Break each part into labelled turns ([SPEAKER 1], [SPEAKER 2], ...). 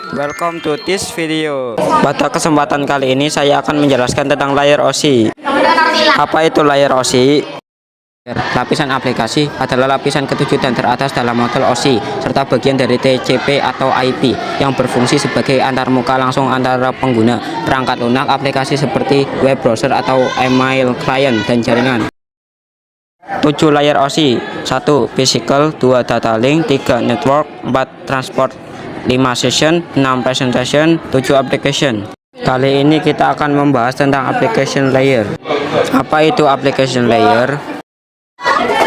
[SPEAKER 1] Welcome to this video. Pada kesempatan kali ini saya akan menjelaskan tentang layar OSI. Apa itu layar OSI? Lapisan aplikasi adalah lapisan ketujuh dan teratas dalam model OSI serta bagian dari TCP atau IP yang berfungsi sebagai antarmuka langsung antara pengguna, perangkat lunak, aplikasi seperti web browser atau email client dan jaringan. 7 layar OSI: 1 physical, 2 data link, 3 network, 4 transport, 5 session, 6 presentation, 7 application. Kali ini kita akan membahas tentang application layer. Apa itu application layer?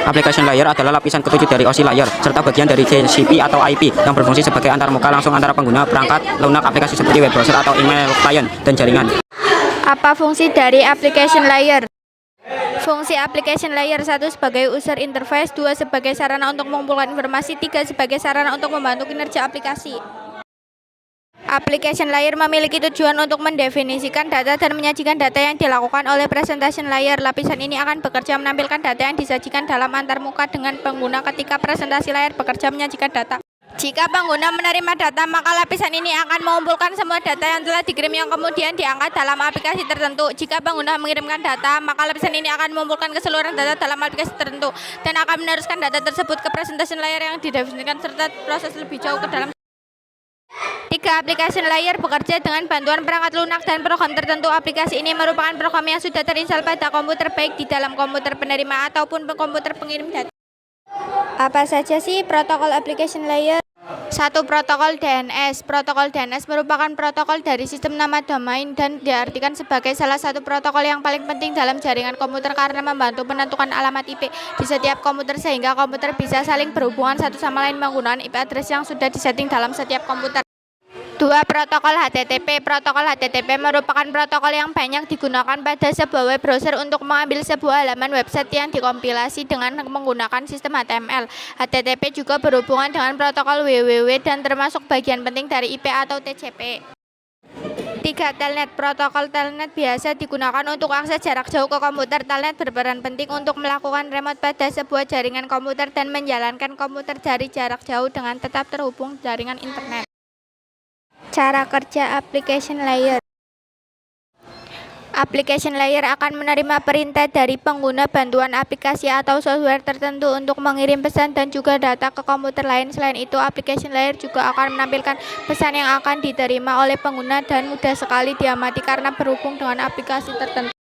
[SPEAKER 1] Application layer adalah lapisan ketujuh dari OSI layer serta bagian dari TCP atau IP yang berfungsi sebagai antarmuka langsung antara pengguna, perangkat lunak, aplikasi seperti web browser atau email client dan jaringan.
[SPEAKER 2] Apa fungsi dari application layer? Fungsi application layer: 1 sebagai user interface, 2 sebagai sarana untuk mengumpulkan informasi, 3 sebagai sarana untuk membantu kinerja aplikasi. Application layer memiliki tujuan untuk mendefinisikan data dan menyajikan data yang dilakukan oleh presentation layer. Lapisan ini akan bekerja menampilkan data yang disajikan dalam antarmuka dengan pengguna ketika presentasi layar bekerja menyajikan data. Jika pengguna menerima data, maka lapisan ini akan mengumpulkan semua data yang telah dikirim yang kemudian diangkat dalam aplikasi tertentu. Jika pengguna mengirimkan data, maka lapisan ini akan mengumpulkan keseluruhan data dalam aplikasi tertentu dan akan meneruskan data tersebut ke presentation layer yang didefinisikan serta proses lebih jauh ke dalam. 3. Application layer bekerja dengan bantuan perangkat lunak dan program tertentu. Aplikasi ini merupakan program yang sudah terinstall pada komputer, baik di dalam komputer penerima ataupun komputer pengirim data. Apa saja sih protokol application layer? 1. Protokol DNS. Protokol DNS merupakan protokol dari sistem nama domain dan diartikan sebagai salah satu protokol yang paling penting dalam jaringan komputer karena membantu menentukan alamat IP di setiap komputer sehingga komputer bisa saling berhubungan satu sama lain menggunakan IP address yang sudah disetting dalam setiap komputer. 2. Protokol HTTP. Protokol HTTP merupakan protokol yang banyak digunakan pada sebuah web browser untuk mengambil sebuah halaman website yang dikompilasi dengan menggunakan sistem HTML. HTTP juga berhubungan dengan protokol WWW dan termasuk bagian penting dari IP atau TCP. 3. Telnet. Protokol Telnet biasa digunakan untuk akses jarak jauh ke komputer. Telnet berperan penting untuk melakukan remote pada sebuah jaringan komputer dan menjalankan komputer dari jarak jauh dengan tetap terhubung jaringan internet. Cara kerja application layer. Application layer akan menerima perintah dari pengguna bantuan aplikasi atau software tertentu untuk mengirim pesan dan juga data ke komputer lain. Selain itu, application layer juga akan menampilkan pesan yang akan diterima oleh pengguna dan mudah sekali diamati karena berhubung dengan aplikasi tertentu.